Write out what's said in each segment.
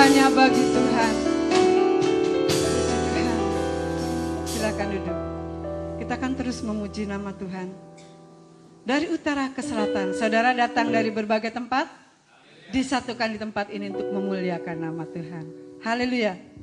hanya bagi Tuhan. Puji Tuhan. Silakan duduk. Kita akan terus memuji nama Tuhan. Dari utara ke selatan, saudara datang dari berbagai tempat, disatukan di tempat ini untuk memuliakan nama Tuhan. Haleluya.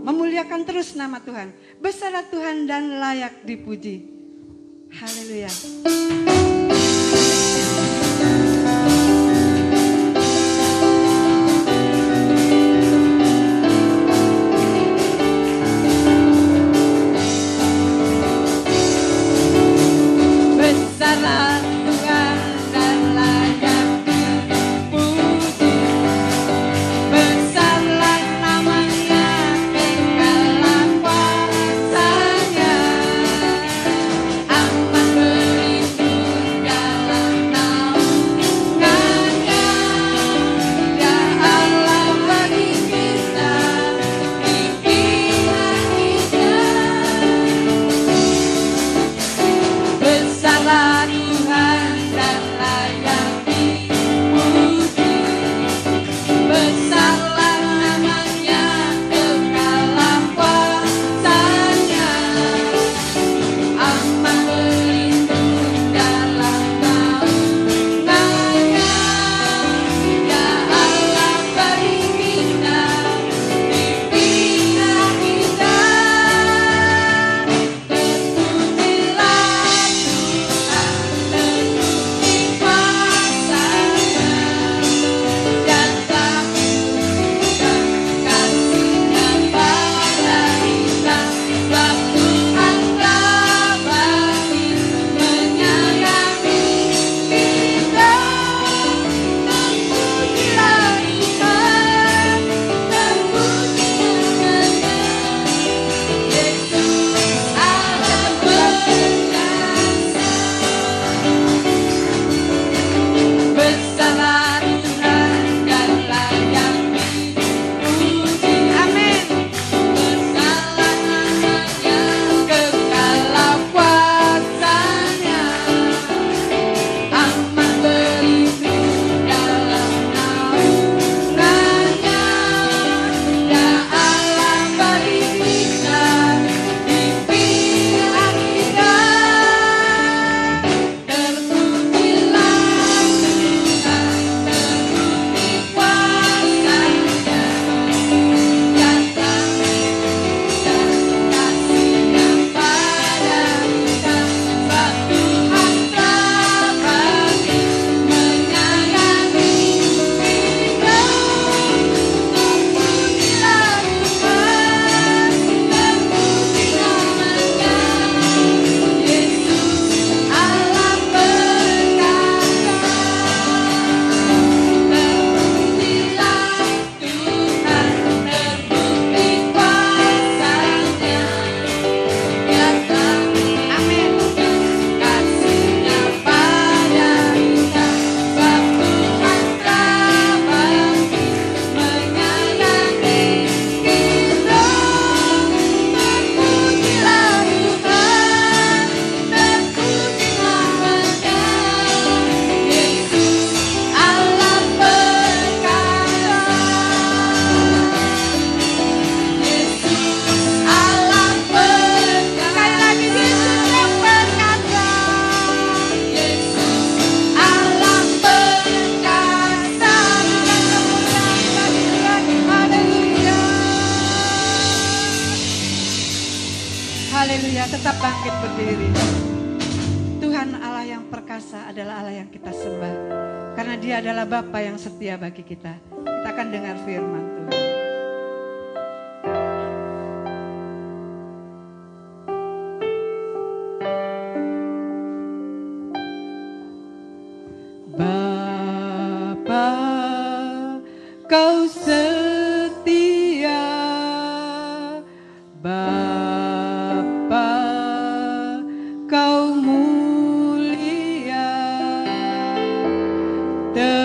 memuliakan terus nama Tuhan. Besarlah Tuhan dan layak dipuji. Haleluya. Besarlah Tuhan dan layak dipuji. Besarlah namanya, kekalah kuasanya. Aman berlindung dalam naungannya. Ya Allah bagi kita pimpinan kita. Besarlah Tuhan dan layak dipuji. Besarlah namanya, kekalah kuasanya. Aman berlindung dalam naungannya. Ya Allah bagi kita pimpinan kita. Terpujilah Tuhan, terpuji kuasanya. Jasa berikan kasih-Nya pada kita. Sebab Tuhan telah bagi menyayangi kita. Terpujilah Tuhan, terpuji namanya. Yesus Allah berkuasa. Besarlah Tuhan dan layak dipuji. Amin. Besarlah namanya, kekalah kuasanya. Aman berlindung dalam naungannya. Ya Allah bagi kita pimpinan kita. Terpujilah Tuhan, terpuji kuasanya. Jasa berikan kasih-Nya pada kita. Sebab Tuhan telah bagi menyayangi kita. Terpujilah Tuhan, terpuji namanya. Yesus Allah berkata. Terpujilah Tuhan, terpuji kuasanya. Jasa amin kasih-Nya pada kita. Sebab Tuhan telah bagi menyayangi kita. Terpujilah Tuhan, terpuji namanya. Yesus Allah berkata. Yesus Allah berkata. Sekali lagi Yesus yang berkata. Yesus Allah berkata. Haleluya. Haleluya, tetap bangkit berdiri. Tuhan Allah yang perkasa adalah Allah yang kita sembah. Karena Dia adalah Bapa yang setia bagi kita. Kita akan dengar firman Tuhan. Bapa, Kau setia. Bapa, Kau mulia. Tenanglah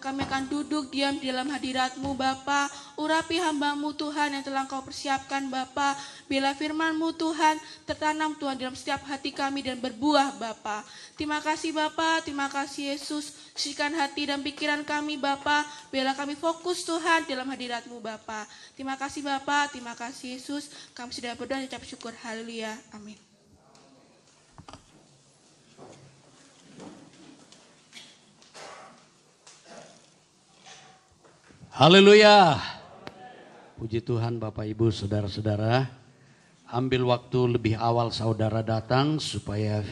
kami akan duduk diam di dalam hadirat-Mu Bapa. Urapi hamba-Mu Tuhan yang telah Engkau persiapkan Bapa. Bila firman-Mu Tuhan tertanam Tuhan dalam setiap hati kami dan berbuah Bapa. Terima kasih Bapa, terima kasih Yesus. Sucikan hati dan pikiran kami Bapa. Bila kami fokus Tuhan dalam hadirat-Mu Bapa. Terima kasih Bapa, terima kasih Yesus. Kami sudah berdoa dan ucap syukur. Haleluya. Amin. Haleluya. Puji Tuhan Bapak Ibu Saudara-saudara. Ambil waktu lebih awal saudara datang supaya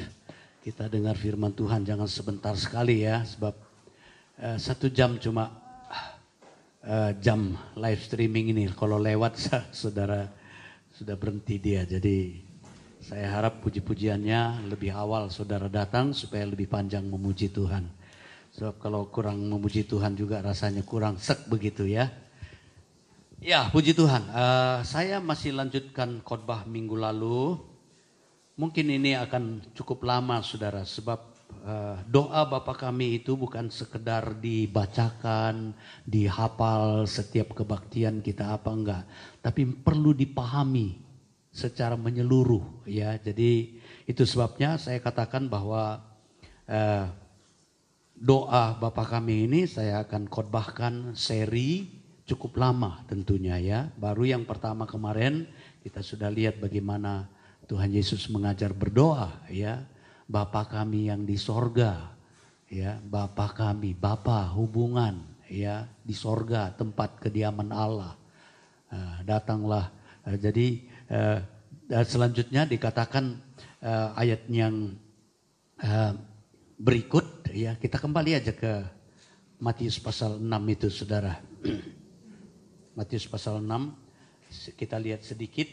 kita dengar firman Tuhan. Jangan sebentar sekali ya. Sebab 1 jam cuma jam live streaming ini. Kalau lewat saudara sudah berhenti dia. Jadi saya harap puji-pujiannya lebih awal saudara datang supaya lebih panjang memuji Tuhan. Sebab kalau kurang memuji Tuhan juga rasanya kurang sek begitu ya. Ya puji Tuhan, saya masih lanjutkan khotbah minggu lalu. Mungkin ini akan cukup lama saudara. Sebab doa Bapa kami itu bukan sekedar dibacakan, dihafal setiap kebaktian kita apa enggak. Tapi perlu dipahami secara menyeluruh ya. Jadi itu sebabnya saya katakan bahwa doa Bapa kami ini saya akan khotbahkan seri cukup lama tentunya ya. Baru yang pertama kemarin kita sudah lihat bagaimana Tuhan Yesus mengajar berdoa ya. Bapa kami yang di sorga ya. Bapa kami, Bapa hubungan ya di sorga tempat kediaman Allah. Datanglah. Jadi selanjutnya dikatakan ayat yang berikut ya, kita kembali aja ke Matius pasal 6 itu saudara. Matius pasal 6 kita lihat sedikit.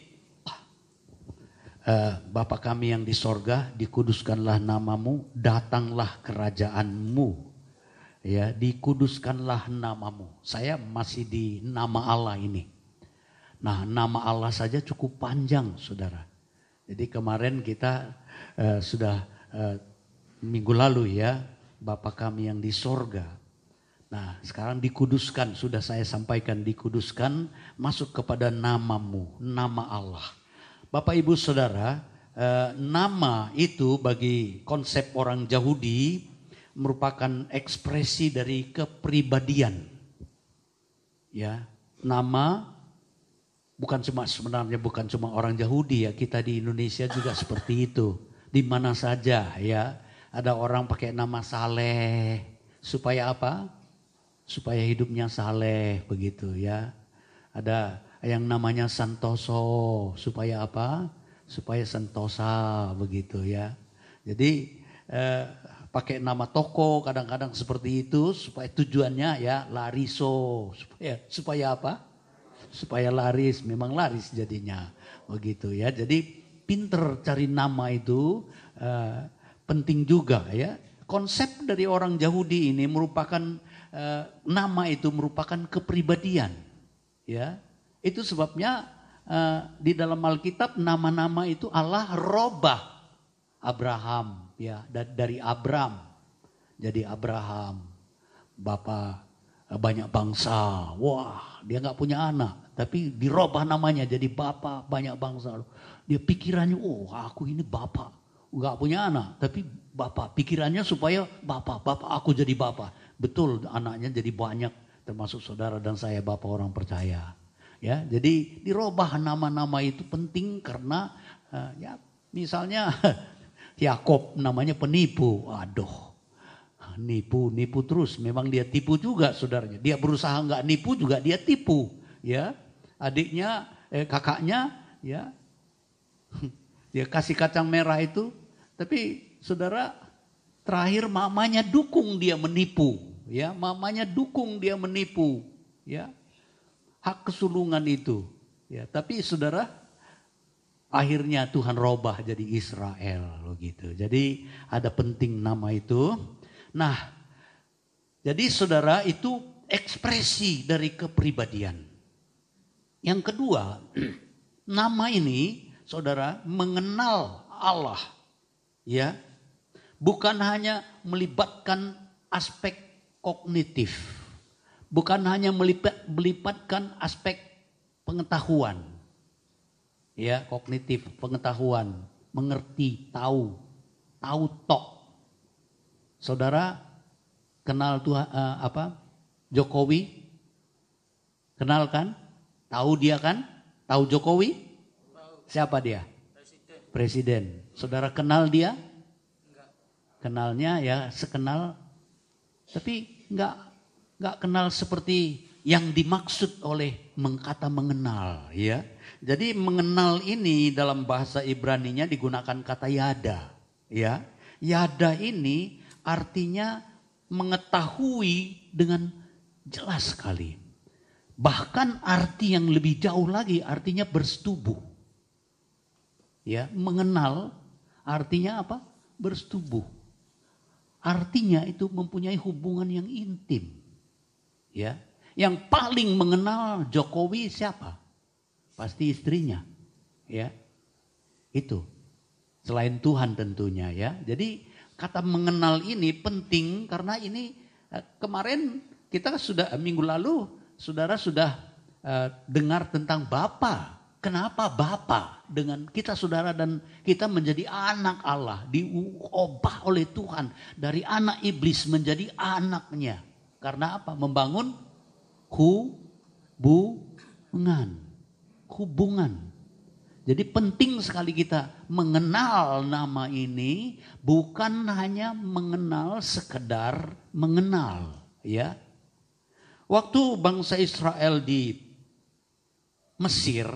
Bapa kami yang di sorga, dikuduskanlah namamu, datanglah kerajaanmu. Ya, dikuduskanlah namamu. Saya masih di nama Allah ini. Nah, nama Allah saja cukup panjang saudara. Jadi kemarin kita sudah minggu lalu ya, Bapa kami yang di sorga. Nah sekarang dikuduskan, sudah saya sampaikan dikuduskan, masuk kepada namamu, nama Allah. Bapak Ibu Saudara, nama itu bagi konsep orang Yahudi merupakan ekspresi dari kepribadian. Ya, nama sebenarnya bukan cuma orang Yahudi ya, kita di Indonesia juga seperti itu. Di mana saja ya. Ada orang pakai nama Saleh, supaya apa? Supaya hidupnya saleh begitu ya. Ada yang namanya Santoso, supaya apa? Supaya sentosa begitu ya. Jadi pakai nama toko kadang-kadang seperti itu supaya tujuannya ya lariso, supaya apa? Supaya laris, memang laris jadinya begitu ya. Jadi pinter cari nama itu. Penting juga ya. Konsep dari orang Yahudi ini merupakan nama itu merupakan kepribadian. Ya, itu sebabnya di dalam Alkitab nama-nama itu Allah robah Abraham ya, dari Abram jadi Abraham, bapa banyak bangsa. Wah, dia nggak punya anak, tapi dirobah namanya jadi bapa banyak bangsa. Dia pikirannya, oh aku ini bapa. Enggak punya anak, tapi bapak. Pikirannya supaya bapak aku jadi bapak. Betul, anaknya jadi banyak, termasuk saudara dan saya bapak orang percaya. Ya, jadi dirubah nama-nama itu penting karena ya misalnya Yakob namanya penipu. Aduh, nipu terus. Memang dia tipu juga saudaranya. Dia berusaha enggak nipu juga dia tipu. Ya, adiknya, kakaknya, ya dia kasih kacang merah itu. Tapi saudara, terakhir mamanya dukung dia menipu, ya, mamanya dukung dia menipu, ya, hak kesulungan itu, ya. Tapi saudara, akhirnya Tuhan robah jadi Israel, begitu. Jadi ada penting nama itu. Nah, jadi saudara itu ekspresi dari kepribadian. Yang kedua, nama ini, saudara, mengenal Allah. Ya, bukan hanya melibatkan aspek kognitif, bukan hanya melibatkan aspek pengetahuan, ya, kognitif, pengetahuan, mengerti, tahu tok. Saudara kenal Tuhan Jokowi? Kenal kan? Tahu dia kan? Tahu Jokowi? Siapa dia? Presiden. Saudara kenal dia? Kenalnya ya sekenal, tapi nggak kenal seperti yang dimaksud oleh kata mengenal, ya. Jadi mengenal ini dalam bahasa Ibraninya digunakan kata yada, ya. Yada ini artinya mengetahui dengan jelas sekali. Bahkan arti yang lebih jauh lagi artinya bersetubuh. Ya, mengenal artinya apa? Bersetubuh. Artinya itu mempunyai hubungan yang intim. Ya, yang paling mengenal Jokowi siapa? Pasti istrinya. Ya. Itu. Selain Tuhan tentunya, ya. Jadi kata mengenal ini penting karena ini kemarin kita sudah minggu lalu saudara sudah dengar tentang Bapa. Kenapa Bapa? Dengan kita saudara dan kita menjadi anak Allah, diubah oleh Tuhan dari anak iblis menjadi anaknya. Karena apa? Membangun hubungan. Jadi penting sekali kita mengenal nama ini, bukan hanya mengenal sekedar mengenal, ya. Waktu bangsa Israel di Mesir,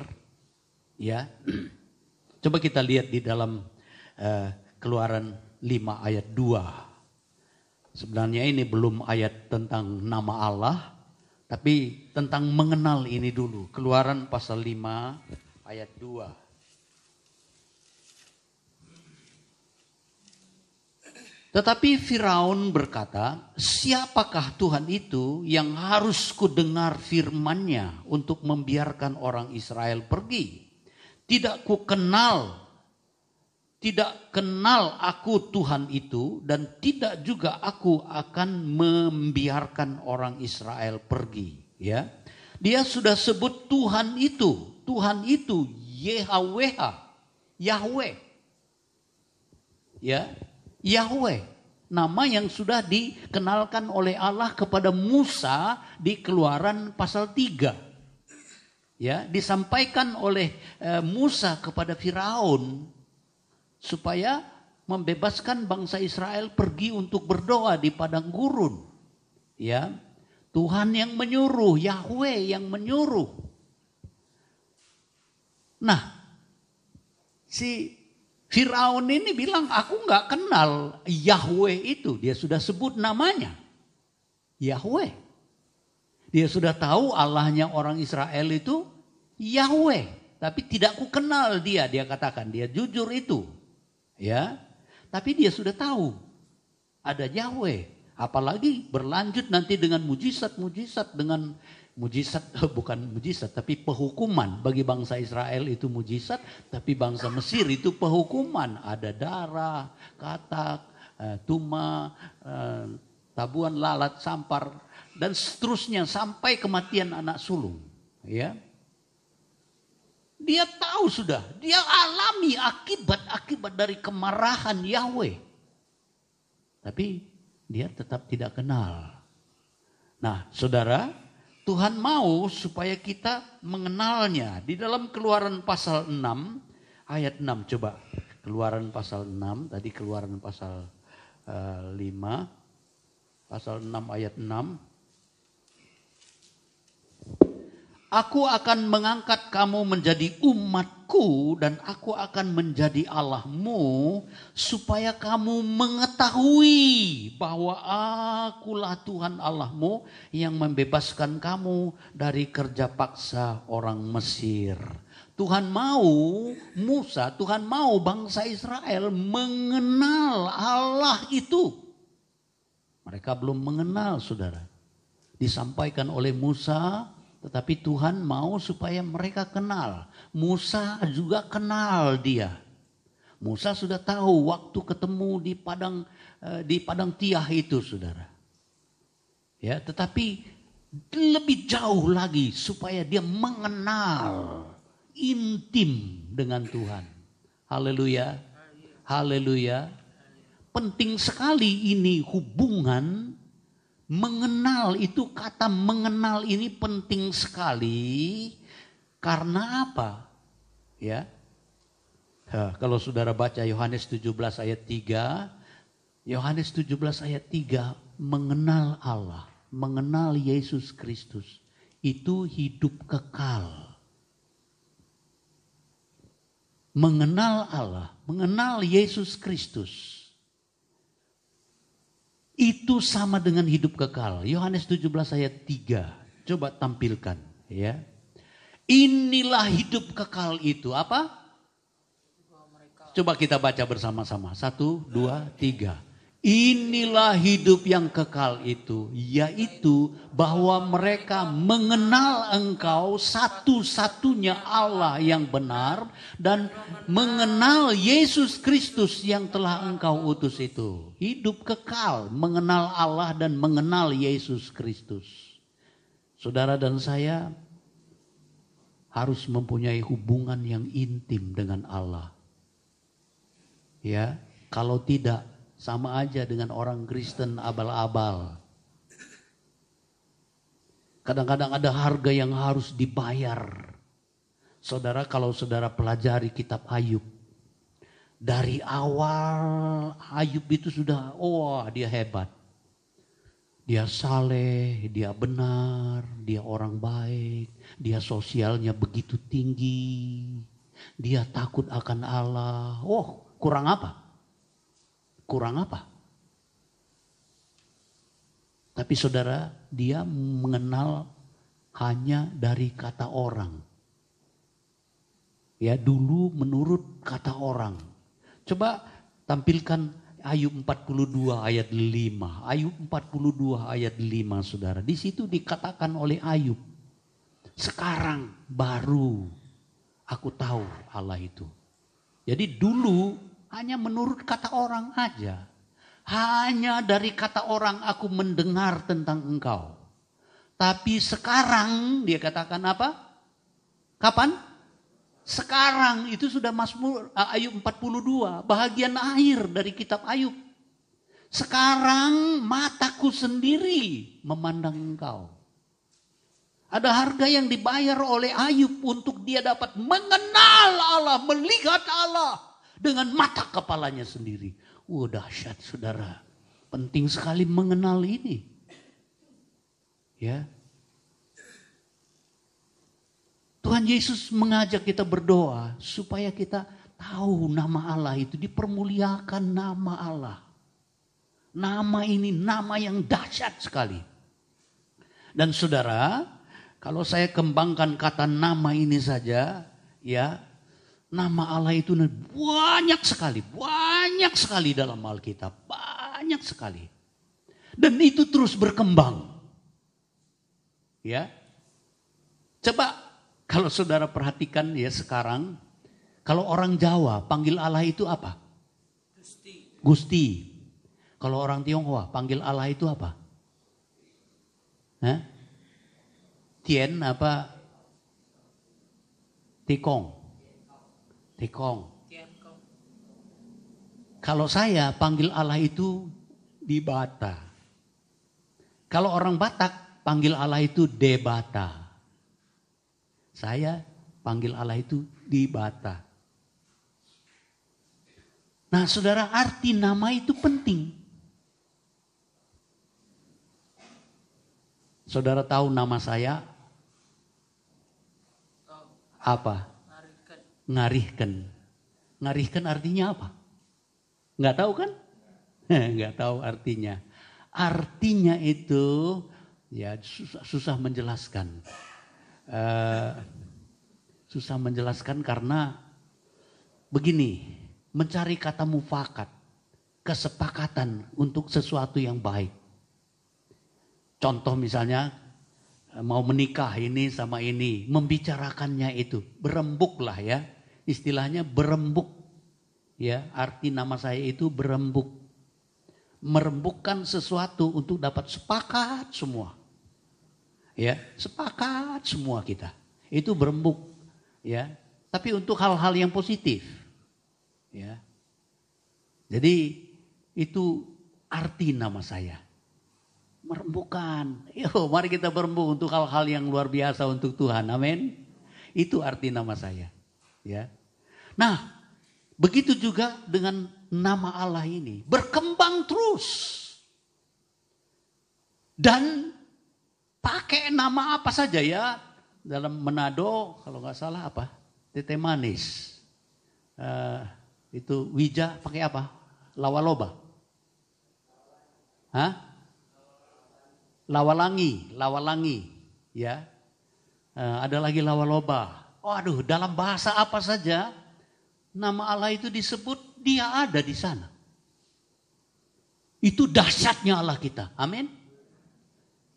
ya. Coba kita lihat di dalam Keluaran 5 ayat 2. Sebenarnya ini belum ayat tentang nama Allah, tapi tentang mengenal ini dulu. Keluaran pasal 5 ayat 2. Tetapi Firaun berkata, siapakah Tuhan itu yang harus kudengar firman-Nya untuk membiarkan orang Israel pergi? Tidak kenal aku Tuhan itu, dan tidak juga aku akan membiarkan orang Israel pergi. Ya, dia sudah sebut Tuhan itu Yahweh. Ya, Yahweh. Nama yang sudah dikenalkan oleh Allah kepada Musa di Keluaran pasal 3. Ya, disampaikan oleh Musa kepada Firaun supaya membebaskan bangsa Israel pergi untuk berdoa di padang gurun. Ya, Tuhan yang menyuruh, Yahweh yang menyuruh. Nah, si Firaun ini bilang, aku gak kenal Yahweh itu. Dia sudah sebut namanya. Yahweh. Dia sudah tahu Allahnya orang Israel itu Yahweh. Tapi tidak ku kenal dia katakan. Dia jujur itu. Ya, tapi dia sudah tahu ada Yahweh. Apalagi berlanjut nanti dengan mujizat-mujizat, dengan bukan mujizat tapi pehukuman. Bagi bangsa Israel itu mujizat, tapi bangsa Mesir itu pehukuman. Ada darah, katak, tuma, tabuan lalat, sampar, dan seterusnya sampai kematian anak sulung. Ya, dia tahu sudah, dia alami akibat dari kemarahan Yahweh. Tapi dia tetap tidak kenal. Nah, saudara, Tuhan mau supaya kita mengenalnya. Di dalam Keluaran pasal 6 ayat 6, coba. Keluaran pasal 6, tadi Keluaran pasal 5, pasal 6 ayat 6. Aku akan mengangkat kamu menjadi umatku dan aku akan menjadi Allahmu supaya kamu mengetahui bahwa akulah Tuhan Allahmu yang membebaskan kamu dari kerja paksa orang Mesir. Tuhan mau Musa, Tuhan mau bangsa Israel mengenal Allah itu. Mereka belum mengenal, saudara. Disampaikan oleh Musa, tetapi Tuhan mau supaya mereka kenal. Musa juga kenal dia. Musa sudah tahu waktu ketemu di padang Tiah itu, saudara. Ya, tetapi lebih jauh lagi supaya dia mengenal intim dengan Tuhan. Haleluya. Haleluya. Penting sekali ini hubungan mengenal, itu kata mengenal ini penting sekali. Karena apa? Ya. Kalau saudara baca Yohanes 17 ayat 3, Yohanes 17 ayat 3, mengenal Allah, mengenal Yesus Kristus, itu hidup kekal. Mengenal Allah, mengenal Yesus Kristus, itu sama dengan hidup kekal. Yohanes 17 ayat 3, coba tampilkan ya. Inilah hidup kekal itu, apa? Coba kita baca bersama-sama. 1, 2, 3. Inilah hidup yang kekal itu, yaitu bahwa mereka mengenal Engkau satu-satunya Allah yang benar dan mengenal Yesus Kristus yang telah Engkau utus itu. Hidup kekal, mengenal Allah dan mengenal Yesus Kristus. Saudara dan saya harus mempunyai hubungan yang intim dengan Allah. Ya, kalau tidak, sama aja dengan orang Kristen abal-abal. Kadang-kadang ada harga yang harus dibayar. Saudara, kalau saudara pelajari kitab Ayub, dari awal Ayub itu sudah, dia hebat. Dia saleh, dia benar, dia orang baik, dia sosialnya begitu tinggi, dia takut akan Allah. Kurang apa? Kurang apa? Tapi saudara, dia mengenal hanya dari kata orang. Ya, dulu menurut kata orang. Coba tampilkan Ayub 42 ayat 5. Ayub 42 ayat 5, saudara. Di situ dikatakan oleh Ayub, sekarang baru aku tahu Allah itu. Jadi dulu hanya menurut kata orang aja. Hanya dari kata orang aku mendengar tentang Engkau. Tapi sekarang dia katakan apa? Kapan? Sekarang itu sudah Mazmur Ayub 42. Bahagian akhir dari kitab Ayub. Sekarang mataku sendiri memandang Engkau. Ada harga yang dibayar oleh Ayub untuk dia dapat mengenal Allah, melihat Allah dengan mata kepalanya sendiri. Dahsyat saudara. Penting sekali mengenal ini. Ya. Tuhan Yesus mengajak kita berdoa supaya kita tahu nama Allah itu, dipermuliakan nama Allah. Nama ini nama yang dahsyat sekali. Dan saudara, kalau saya kembangkan kata nama ini saja, ya, nama Allah itu banyak sekali dalam Alkitab, banyak sekali. Dan itu terus berkembang. Ya. Coba kalau saudara perhatikan ya sekarang, kalau orang Jawa panggil Allah itu apa? Gusti. Kalau orang Tionghoa panggil Allah itu apa? Tien apa? Tikong. Kalau saya panggil Allah itu Dibata. Kalau orang Batak panggil Allah itu Debata. Saya panggil Allah itu Dibata. Nah saudara, arti nama itu penting. Saudara tahu nama saya apa? Ngarihken. Ngarihken artinya apa? Nggak tahu kan? Nggak tahu artinya. Artinya itu ya susah menjelaskan. Susah menjelaskan karena begini, mencari kata mufakat, kesepakatan untuk sesuatu yang baik. Contoh misalnya mau menikah ini sama ini, membicarakannya itu, berembuk lah ya. Istilahnya berembuk. Ya, arti nama saya itu berembuk. Merembukkan sesuatu untuk dapat sepakat semua. Ya, sepakat semua kita. Itu berembuk, ya. Tapi untuk hal-hal yang positif. Ya. Jadi itu arti nama saya. Merembukan. Yo, mari kita berembuk untuk hal-hal yang luar biasa untuk Tuhan. Amin. Itu arti nama saya. Ya. Nah, begitu juga dengan nama Allah ini. Berkembang terus. Dan pakai nama apa saja ya. Dalam Manado, kalau nggak salah apa? Tete manis. Itu Wija pakai apa? Lawaloba. Hah? Lawalangi. Ya. Ada lagi lawaloba. Waduh, dalam bahasa apa saja nama Allah itu disebut, dia ada di sana. Itu dahsyatnya Allah kita. Amin.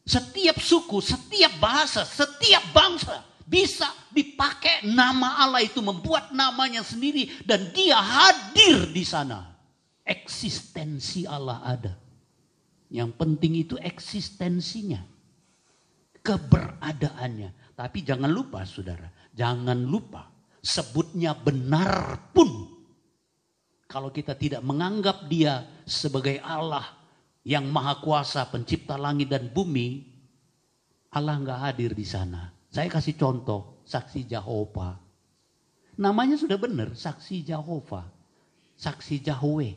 Setiap suku, setiap bahasa, setiap bangsa bisa dipakai nama Allah itu, membuat namanya sendiri dan dia hadir di sana. Eksistensi Allah ada. Yang penting itu eksistensinya, keberadaannya. Tapi jangan lupa saudara, jangan lupa sebutnya benar pun kalau kita tidak menganggap dia sebagai Allah yang maha kuasa pencipta langit dan bumi, Allah nggak hadir di sana. Saya kasih contoh, saksi Jehovah. Namanya sudah benar, saksi Jehovah, saksi Yahweh.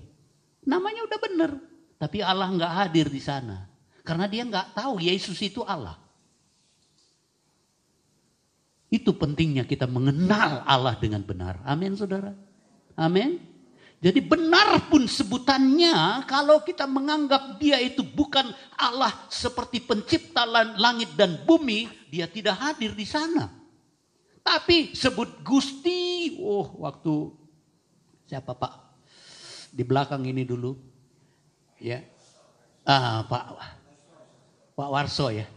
Namanya udah benar, tapi Allah nggak hadir di sana karena dia nggak tahu Yesus itu Allah. Itu pentingnya kita mengenal Allah dengan benar. Amin saudara. Amin. Jadi benar pun sebutannya kalau kita menganggap dia itu bukan Allah seperti pencipta langit dan bumi, dia tidak hadir di sana. Tapi sebut Gusti, waktu siapa Pak? Di belakang ini dulu. Ya. Pak Warso ya.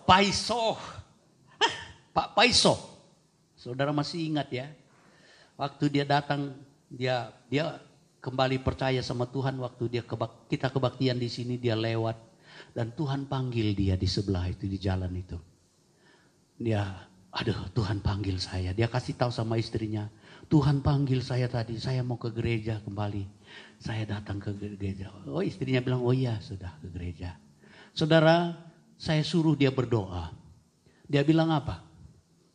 Paiso. Pak Paiso. Saudara masih ingat ya? Waktu dia datang, dia kembali percaya sama Tuhan waktu kita kebaktian di sini, dia lewat dan Tuhan panggil dia di sebelah itu, di jalan itu. Tuhan panggil saya. Dia kasih tahu sama istrinya, Tuhan panggil saya tadi, saya mau ke gereja kembali. Saya datang ke gereja. Oh, istrinya bilang, oh iya sudah ke gereja. Saudara, saya suruh dia berdoa. Dia bilang apa?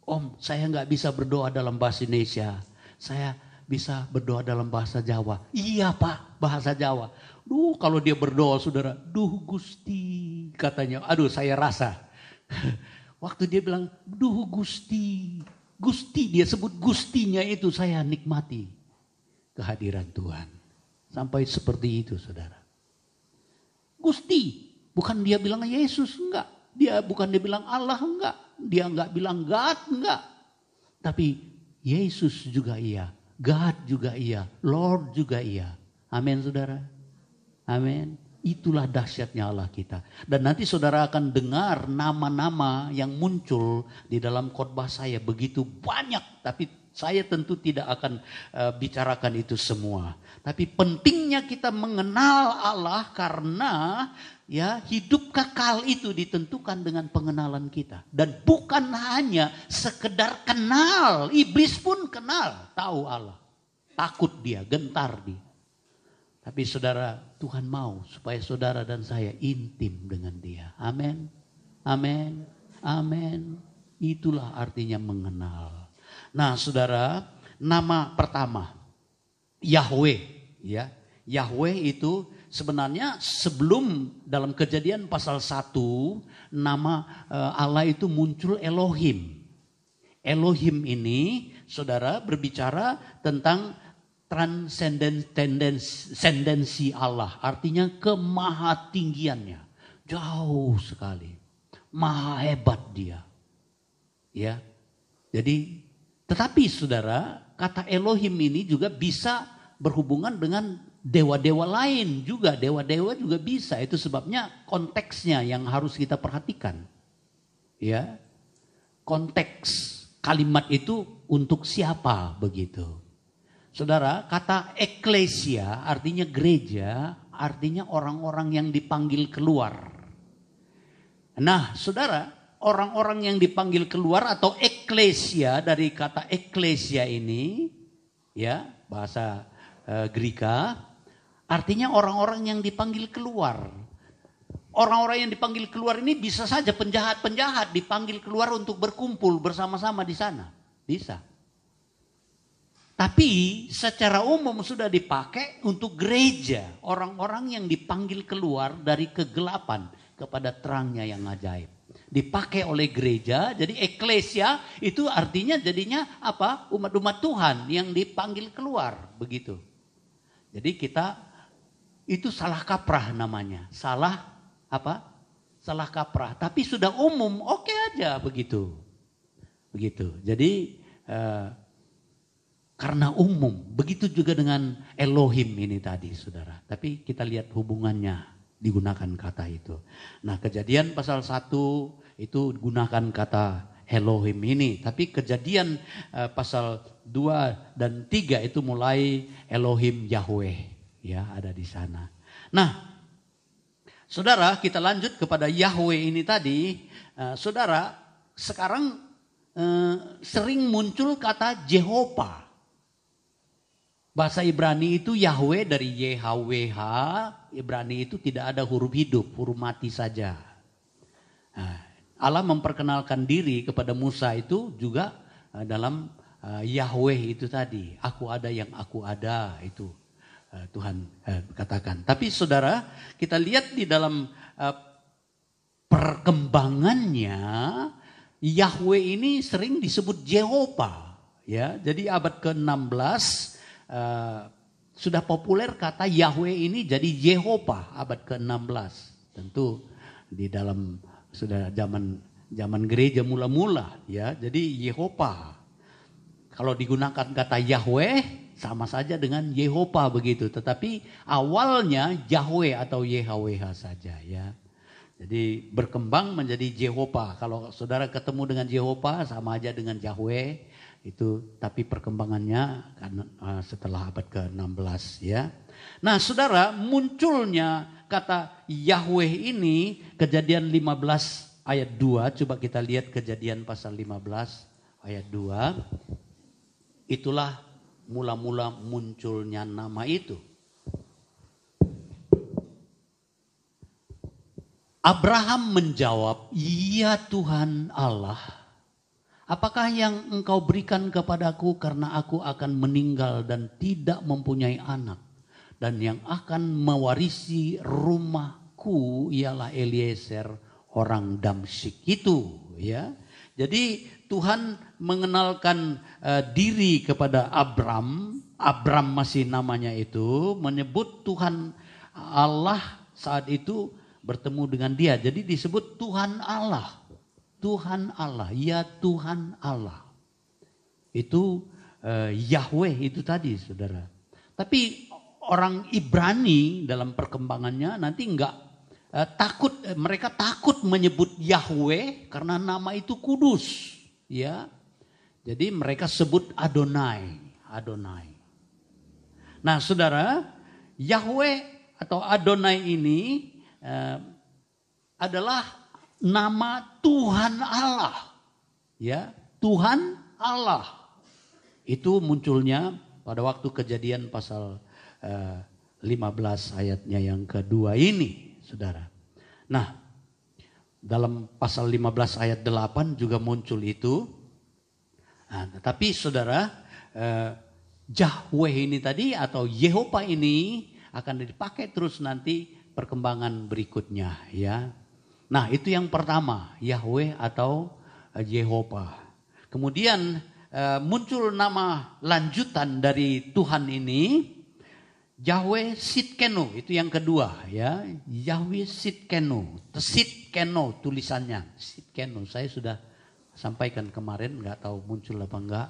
Om, saya nggak bisa berdoa dalam bahasa Indonesia. Saya bisa berdoa dalam bahasa Jawa. Iya Pak, bahasa Jawa. Kalau dia berdoa saudara, Gusti katanya. Saya rasa. Waktu dia bilang, Gusti. Gusti, dia sebut Gustinya itu, saya nikmati kehadiran Tuhan. Sampai seperti itu saudara. Gusti, bukan dia bilang Yesus, enggak. Bukan dia bilang Allah, enggak. Dia enggak bilang God, enggak. Tapi Yesus juga iya. God juga iya, Lord juga iya. Amin saudara. Amin. Itulah dahsyatnya Allah kita. Dan nanti saudara akan dengar nama-nama yang muncul di dalam khotbah saya begitu banyak. Tapi saya tentu tidak akan bicarakan itu semua. Tapi pentingnya kita mengenal Allah karena ya hidup kekal itu ditentukan dengan pengenalan kita. Dan bukan hanya sekedar kenal, iblis pun kenal, tahu Allah. Takut dia, gentar dia. Tapi saudara, Tuhan mau supaya saudara dan saya intim dengan dia. Amin. Amin. Amin. Itulah artinya mengenal. Nah saudara, nama pertama Yahweh. Ya, Yahweh itu sebenarnya sebelum dalam Kejadian pasal 1 nama Allah itu muncul Elohim. Elohim ini saudara berbicara tentang transcendensi Allah. Artinya kemahatinggiannya. Jauh sekali. Maha hebat dia. Ya. Jadi tetapi saudara, kata Elohim ini juga bisa berhubungan dengan dewa-dewa lain juga. Dewa-dewa juga bisa. Itu sebabnya konteksnya yang harus kita perhatikan. Ya. Konteks kalimat itu untuk siapa begitu. Saudara, kata eklesia artinya gereja, artinya orang-orang yang dipanggil keluar. Nah, saudara, orang-orang yang dipanggil keluar atau eklesia, dari kata eklesia ini, ya bahasa Greka, artinya orang-orang yang dipanggil keluar. Orang-orang yang dipanggil keluar ini bisa saja penjahat-penjahat dipanggil keluar untuk berkumpul bersama-sama di sana, bisa. Tapi secara umum sudah dipakai untuk gereja, orang-orang yang dipanggil keluar dari kegelapan kepada terangnya yang ajaib. Dipakai oleh gereja, jadi eklesia itu artinya jadinya apa? Umat-umat Tuhan yang dipanggil keluar, begitu. Jadi kita itu salah kaprah namanya, salah apa? Salah kaprah. Tapi sudah umum, oke aja begitu, begitu. Jadi karena umum, begitu juga dengan Elohim ini tadi, saudara. Tapi kita lihat hubungannya digunakan kata itu. Nah, Kejadian pasal 1 itu gunakan kata Elohim ini. Tapi Kejadian pasal 2 dan 3 itu mulai Elohim Yahweh, ya ada di sana. Nah, saudara, kita lanjut kepada Yahweh ini tadi. Saudara, sekarang sering muncul kata Jehovah. Bahasa Ibrani itu Yahweh dari YHWH. Ibrani itu tidak ada huruf hidup, huruf mati saja. Nah, Allah memperkenalkan diri kepada Musa itu juga dalam Yahweh itu tadi. Aku ada yang aku ada, itu Tuhan katakan. Tapi saudara, kita lihat di dalam perkembangannya, Yahweh ini sering disebut Jehovah. Ya, jadi abad ke-16 sudah populer kata Yahweh ini jadi Jehovah abad ke-16. Tentu di dalam sudah zaman gereja mula-mula, ya. Jadi Jehovah. Kalau digunakan kata Yahweh sama saja dengan Jehovah begitu, tetapi awalnya Yahweh atau YHWH saja, ya. Jadi berkembang menjadi Jehovah. Kalau saudara ketemu dengan Jehovah sama aja dengan Yahweh. Itu tapi perkembangannya karena setelah abad ke-16, ya. Nah, saudara, munculnya kata Yahweh ini Kejadian 15 ayat 2. Coba kita lihat Kejadian pasal 15 ayat 2. Itulah mula-mula munculnya nama itu. Abraham menjawab, "Ya Tuhan Allah, apakah yang engkau berikan kepadaku karena aku akan meninggal dan tidak mempunyai anak. Dan yang akan mewarisi rumahku ialah Eliezer orang Damsyik itu." Ya. Jadi Tuhan mengenalkan diri kepada Abram. Abram masih namanya itu. Menyebut Tuhan Allah saat itu bertemu dengan dia. Jadi disebut Tuhan Allah. Tuhan Allah, ya Tuhan Allah. Itu Yahweh itu tadi, saudara. Tapi orang Ibrani dalam perkembangannya nanti enggak takut, mereka takut menyebut Yahweh karena nama itu kudus, ya. Jadi mereka sebut Adonai, Adonai. Nah, saudara, Yahweh atau Adonai ini adalah nama Tuhan Allah, ya, Tuhan Allah. Itu munculnya pada waktu Kejadian pasal 15 ayatnya yang kedua ini, saudara. Nah, dalam pasal 15 ayat 8 juga muncul itu. Nah, tetapi saudara, Yahweh ini tadi atau Yehovah ini akan dipakai terus nanti perkembangan berikutnya, ya. Nah, itu yang pertama, Yahweh atau Yehovah. Kemudian muncul nama lanjutan dari Tuhan ini, Yahweh Sitkenu, itu yang kedua, ya. Yahweh Sitkenu, Sitkenu tulisannya, Sitkenu. Saya sudah sampaikan kemarin, nggak tahu muncul apa enggak.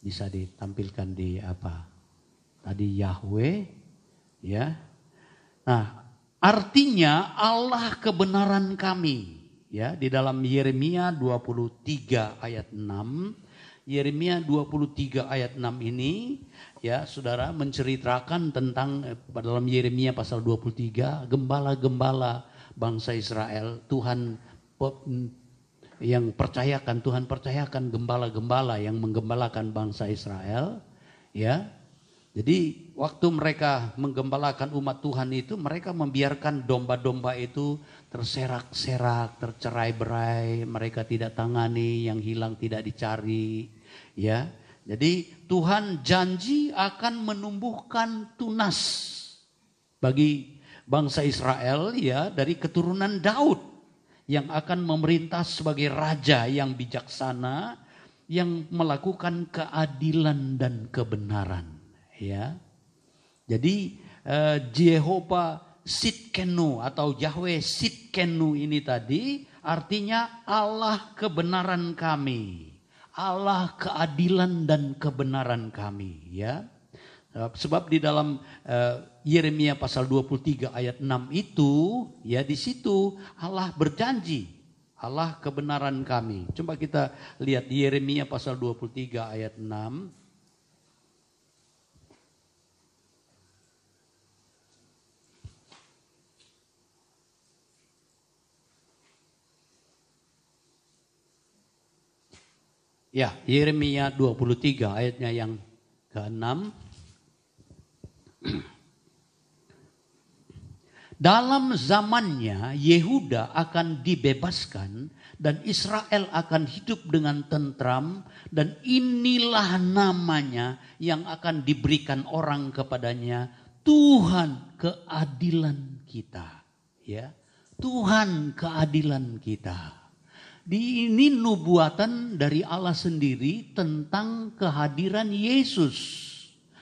Bisa ditampilkan di apa? Tadi Yahweh, ya. Nah, artinya Allah kebenaran kami, ya, di dalam Yeremia 23 ayat 6. Yeremia 23 ayat 6 ini, ya, saudara, menceritakan tentang dalam Yeremia pasal 23, gembala-gembala bangsa Israel, Tuhan yang percayakan, Tuhan percayakan gembala-gembala yang menggembalakan bangsa Israel, ya. Jadi waktu mereka menggembalakan umat Tuhan itu, mereka membiarkan domba-domba itu terserak-serak, tercerai-berai, mereka tidak tangani, yang hilang tidak dicari, ya. Jadi Tuhan janji akan menumbuhkan tunas bagi bangsa Israel, ya, dari keturunan Daud yang akan memerintah sebagai raja yang bijaksana, yang melakukan keadilan dan kebenaran, ya. Jadi Jehovah Sitkenu atau Yahweh Sitkenu ini tadi artinya Allah kebenaran kami, Allah keadilan dan kebenaran kami, ya. Sebab di dalam Yeremia pasal 23 ayat 6 itu, ya, di situ Allah berjanji, Allah kebenaran kami. Coba kita lihat di Yeremia pasal 23 ayat 6. Ya, Yeremia 23 ayatnya yang ke-6. Dalam zamannya Yehuda akan dibebaskan dan Israel akan hidup dengan tentram, dan inilah namanya yang akan diberikan orang kepadanya, Tuhan keadilan kita, ya. Tuhan keadilan kita. Ini nubuatan dari Allah sendiri tentang kehadiran Yesus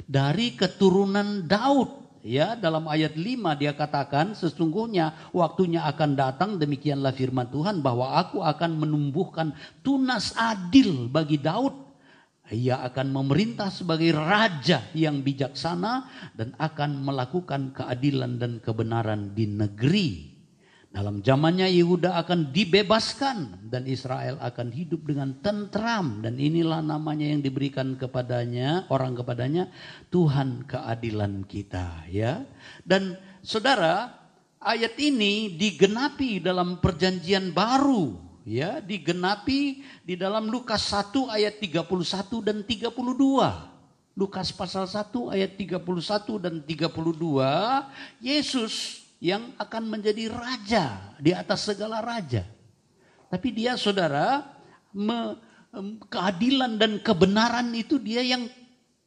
dari keturunan Daud. Ya, dalam ayat 5 dia katakan, sesungguhnya waktunya akan datang, demikianlah firman Tuhan, bahwa aku akan menumbuhkan tunas adil bagi Daud. Ia akan memerintah sebagai raja yang bijaksana dan akan melakukan keadilan dan kebenaran di negeri. Dalam zamannya Yehuda akan dibebaskan dan Israel akan hidup dengan tentram, dan inilah namanya yang diberikan kepadanya, orang kepadanya, Tuhan keadilan kita, ya. Dan saudara, ayat ini digenapi dalam perjanjian baru, ya, digenapi di dalam Lukas 1 ayat 31 dan 32. Lukas pasal 1 ayat 31 dan 32, Yesus yang akan menjadi raja di atas segala raja. Tapi dia, saudara, keadilan dan kebenaran itu dia yang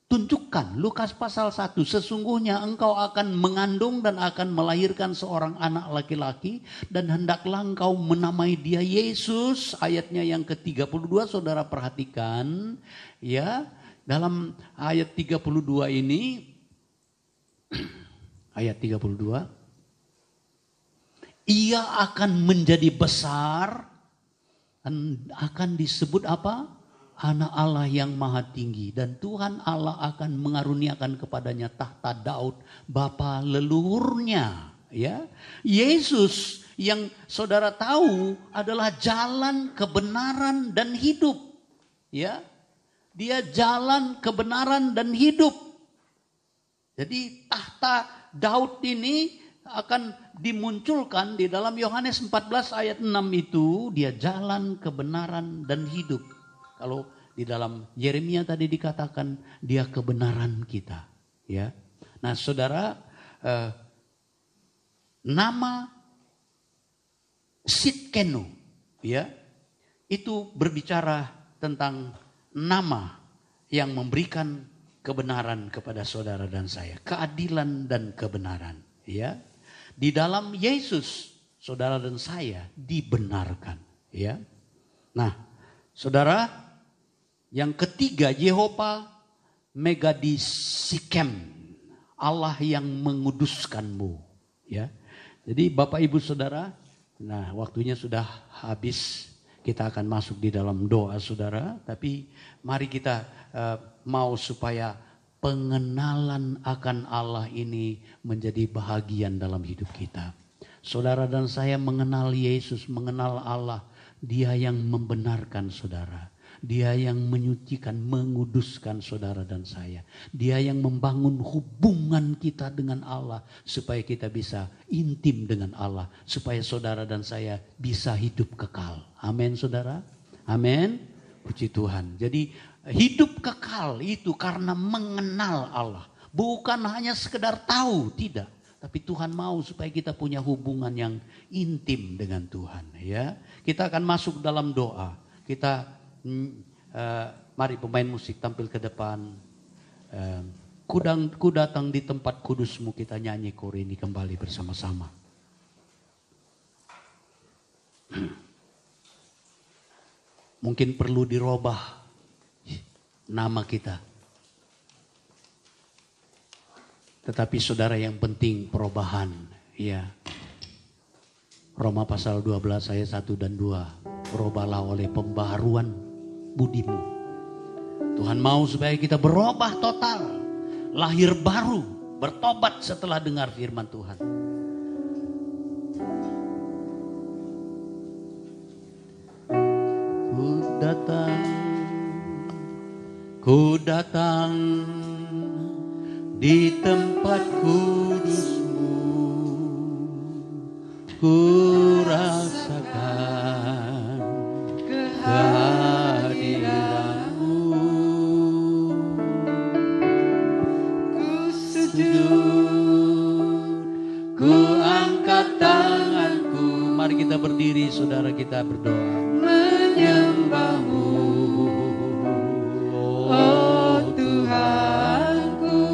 tunjukkan. Lukas pasal 1, sesungguhnya engkau akan mengandung dan akan melahirkan seorang anak laki-laki, dan hendaklah engkau menamai dia Yesus. Ayatnya yang ke-32, saudara perhatikan, ya, dalam ayat 32 ini, ayat 32, ia akan menjadi besar dan akan disebut apa? Anak Allah yang maha tinggi, dan Tuhan Allah akan mengaruniakan kepadanya tahta Daud bapa leluhurnya, ya. Yesus yang saudara tahu adalah jalan, kebenaran dan hidup, ya. Dia jalan, kebenaran dan hidup. Jadi tahta Daud ini akan dimunculkan di dalam Yohanes 14 ayat 6 itu, dia jalan, kebenaran dan hidup. Kalau di dalam Yeremia tadi dikatakan dia kebenaran kita, ya. Nah, saudara, nama Sitkenu, ya, itu berbicara tentang nama yang memberikan kebenaran kepada saudara dan saya, keadilan dan kebenaran, ya. Di dalam Yesus, saudara dan saya dibenarkan, ya. Nah, saudara, yang ketiga, Jehovah Megadisikem, Allah yang menguduskanmu, ya. Jadi Bapak Ibu Saudara, nah waktunya sudah habis, kita akan masuk di dalam doa, saudara. Tapi mari kita mau supaya pengenalan akan Allah ini menjadi bahagian dalam hidup kita. Saudara dan saya mengenal Yesus, mengenal Allah. Dia yang membenarkan saudara. Dia yang menyucikan, menguduskan saudara dan saya. Dia yang membangun hubungan kita dengan Allah supaya kita bisa intim dengan Allah, supaya saudara dan saya bisa hidup kekal. Amin saudara. Amin. Puji Tuhan. Jadi hidup kekal itu karena mengenal Allah. Bukan hanya sekedar tahu, tidak. Tapi Tuhan mau supaya kita punya hubungan yang intim dengan Tuhan. Ya, kita akan masuk dalam doa. Kita mari pemain musik tampil ke depan. Ku datang di tempat kudus-Mu, kita nyanyi kor ini kembali bersama-sama. Mungkin perlu dirubah nama kita. Tetapi saudara, yang penting perubahan, ya. Roma pasal 12 ayat 1 dan 2. Berubahlah oleh pembaharuan budimu. Tuhan mau supaya kita berubah total, lahir baru, bertobat setelah dengar firman Tuhan. Ku datang di tempat kudus-Mu, ku rasakan kehadiran-Mu. Ku sujud, ku angkat tanganku. Mari kita berdiri saudara, kita berdoa. Menyembah-Mu, oh Tuhanku.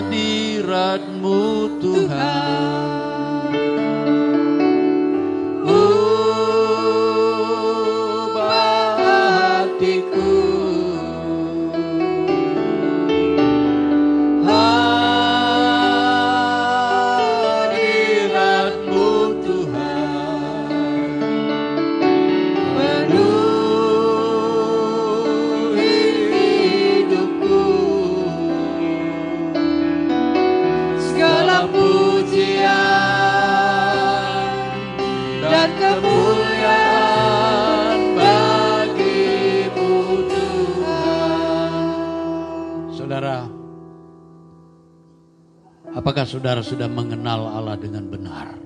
Hadirat-Mu Tuhan, ubah hatiku. Hadirat-Mu Tuhan, penuhi hidupku. Segala pujian dan kemuliaan bagi-Mu Tuhan. Saudara, apakah saudara sudah mengenal Allah dengan benar?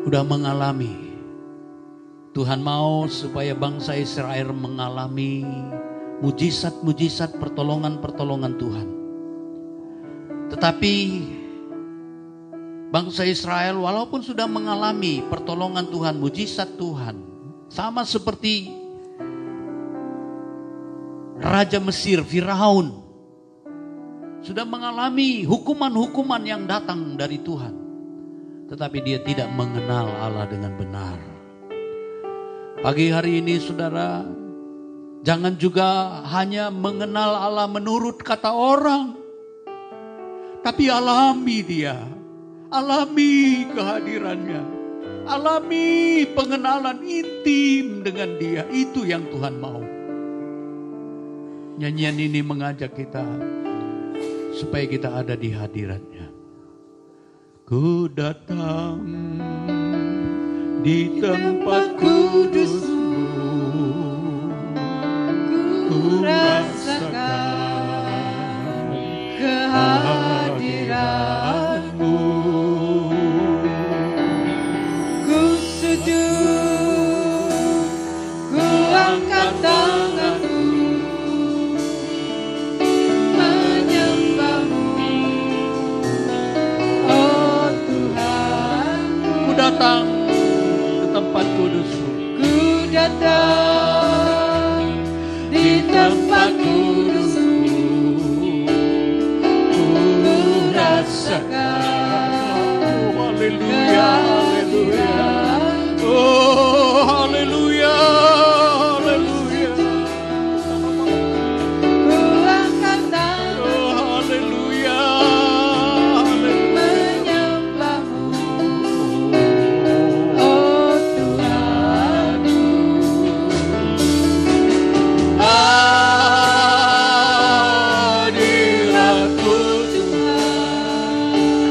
Sudah mengalami? Tuhan mau supaya bangsa Israel mengalami mujizat-mujizat, pertolongan-pertolongan Tuhan. Tetapi bangsa Israel walaupun sudah mengalami pertolongan Tuhan, mujizat Tuhan, sama seperti Raja Mesir, Firaun, sudah mengalami hukuman-hukuman yang datang dari Tuhan. Tetapi dia tidak mengenal Allah dengan benar. Pagi hari ini saudara, jangan juga hanya mengenal Allah menurut kata orang. Tapi alami dia, alami kehadirannya, alami pengenalan intim dengan dia. Itu yang Tuhan mau. Nyanyian ini mengajak kita supaya kita ada di hadiratnya. Ku datang di tempat kudus-Mu, ku rasakan kehadiran-Mu. Ku sujud, ku angkat tanganku, menyembah-Mu, oh Tuhan. Ku datang ke tempat kudus-Mu, ku datang di tempat kudus-Mu, ku rasakan, oh haleluya, haleluya, oh haleluya, haleluya. Ku angkat tangan, oh haleluya, menyembah-Mu, oh Tuhan. Hadirat-Mu Tuhan,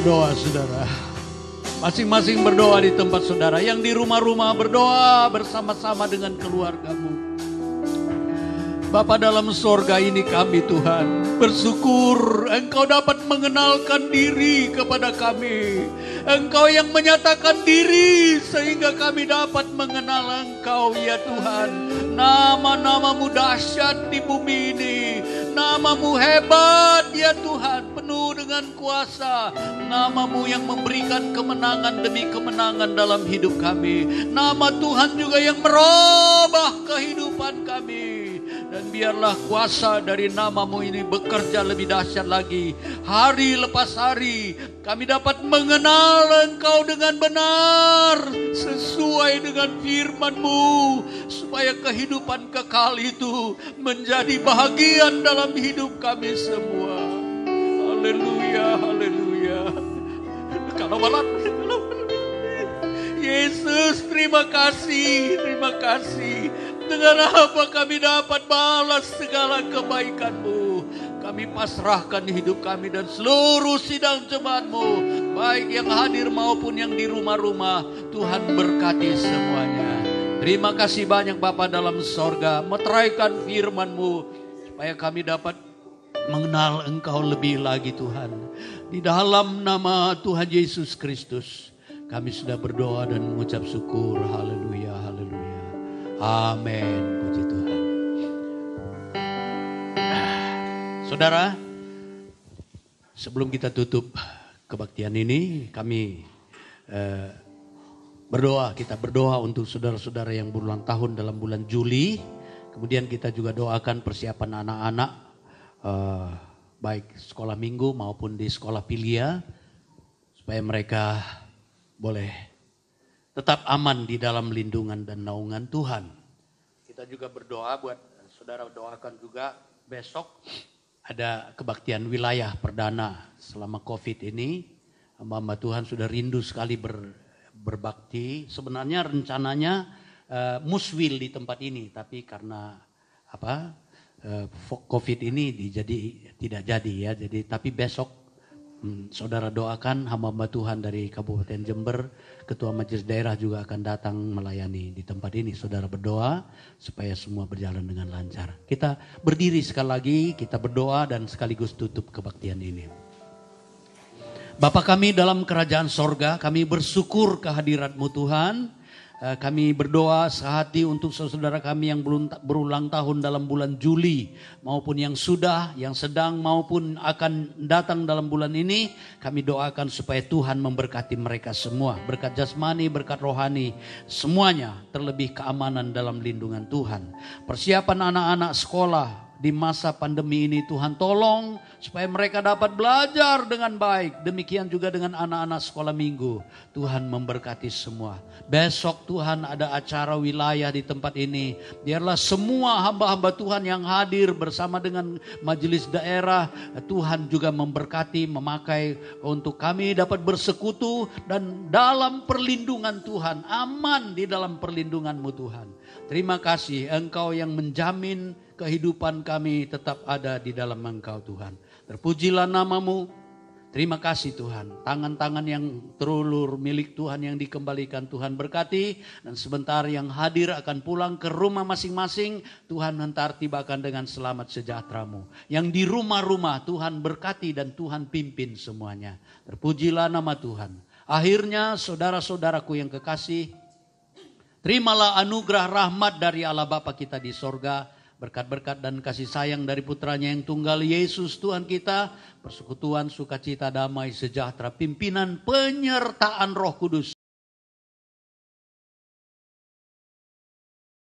berdoa saudara. Masing-masing berdoa di tempat saudara. Yang di rumah-rumah berdoa bersama-sama dengan keluargamu. Bapa dalam sorga ini kami Tuhan bersyukur Engkau dapat mengenalkan diri kepada kami. Engkau yang menyatakan diri sehingga kami dapat mengenal Engkau ya Tuhan. Nama-namamu dahsyat di bumi ini. Namamu hebat ya Tuhan, penuh dengan kuasa. Namamu yang memberikan kemenangan demi kemenangan dalam hidup kami. Nama Tuhan juga yang merubah kehidupan kami. Dan biarlah kuasa dari namamu ini bekerja lebih dahsyat lagi. Hari lepas hari kami dapat mengenal Engkau dengan benar. Sesuai dengan firman-Mu. Supaya kehidupan kekal itu menjadi bahagian dalam hidup kami semua. Haleluya, haleluya. Kalau malam Yesus, terima kasih, terima kasih. Dengan apa kami dapat balas segala kebaikan-Mu. Kami pasrahkan hidup kami dan seluruh sidang jemaat-Mu. Baik yang hadir maupun yang di rumah-rumah. Tuhan berkati semuanya. Terima kasih banyak Bapa dalam sorga. Meteraikan firman-Mu. Supaya kami dapat mengenal Engkau lebih lagi Tuhan. Di dalam nama Tuhan Yesus Kristus. Kami sudah berdoa dan mengucap syukur. Haleluya, haleluya. Amin, puji Tuhan. Saudara, sebelum kita tutup kebaktian ini, kami kita berdoa untuk saudara-saudara yang berulang tahun dalam bulan Juli. Kemudian kita juga doakan persiapan anak-anak, baik sekolah minggu maupun di sekolah Pilia, supaya mereka boleh tetap aman di dalam lindungan dan naungan Tuhan. Kita juga berdoa buat saudara, doakan juga besok ada kebaktian wilayah perdana selama COVID ini. Hamba-hamba Tuhan sudah rindu sekali berbakti. Sebenarnya rencananya muswil di tempat ini, tapi karena COVID ini tidak jadi ya. Tapi besok saudara doakan hamba-hamba Tuhan dari Kabupaten Jember, Ketua Majelis Daerah juga akan datang melayani di tempat ini. Saudara berdoa supaya semua berjalan dengan lancar. Kita berdiri sekali lagi, kita berdoa dan sekaligus tutup kebaktian ini. Bapa kami dalam kerajaan sorga, kami bersyukur kehadirat-Mu Tuhan. Kami berdoa sehati untuk saudara kami yang berulang tahun dalam bulan Juli, maupun yang sudah, yang sedang, maupun akan datang dalam bulan ini. Kami doakan supaya Tuhan memberkati mereka semua, berkat jasmani, berkat rohani, semuanya, terlebih keamanan dalam lindungan Tuhan. Persiapan anak-anak sekolah di masa pandemi ini, Tuhan tolong supaya mereka dapat belajar dengan baik. Demikian juga dengan anak-anak sekolah minggu. Tuhan memberkati semua. Besok Tuhan ada acara wilayah di tempat ini. Biarlah semua hamba-hamba Tuhan yang hadir bersama dengan majelis daerah, Tuhan juga memberkati, memakai untuk kami dapat bersekutu dan dalam perlindungan Tuhan. Aman di dalam perlindungan-Mu Tuhan. Terima kasih Engkau yang menjamin kehidupan kami tetap ada di dalam Engkau Tuhan. Terpujilah nama-Mu. Terima kasih Tuhan. Tangan-tangan yang terulur milik Tuhan yang dikembalikan Tuhan berkati. Dan sebentar yang hadir akan pulang ke rumah masing-masing. Tuhan hantar tibakan dengan selamat sejahtera-Mu. Yang di rumah-rumah Tuhan berkati dan Tuhan pimpin semuanya. Terpujilah nama Tuhan. Akhirnya saudara-saudaraku yang kekasih, terimalah anugerah rahmat dari Allah Bapa kita di sorga. Berkat-berkat dan kasih sayang dari putranya yang tunggal Yesus Tuhan kita. Persekutuan, sukacita, damai, sejahtera, pimpinan, penyertaan Roh Kudus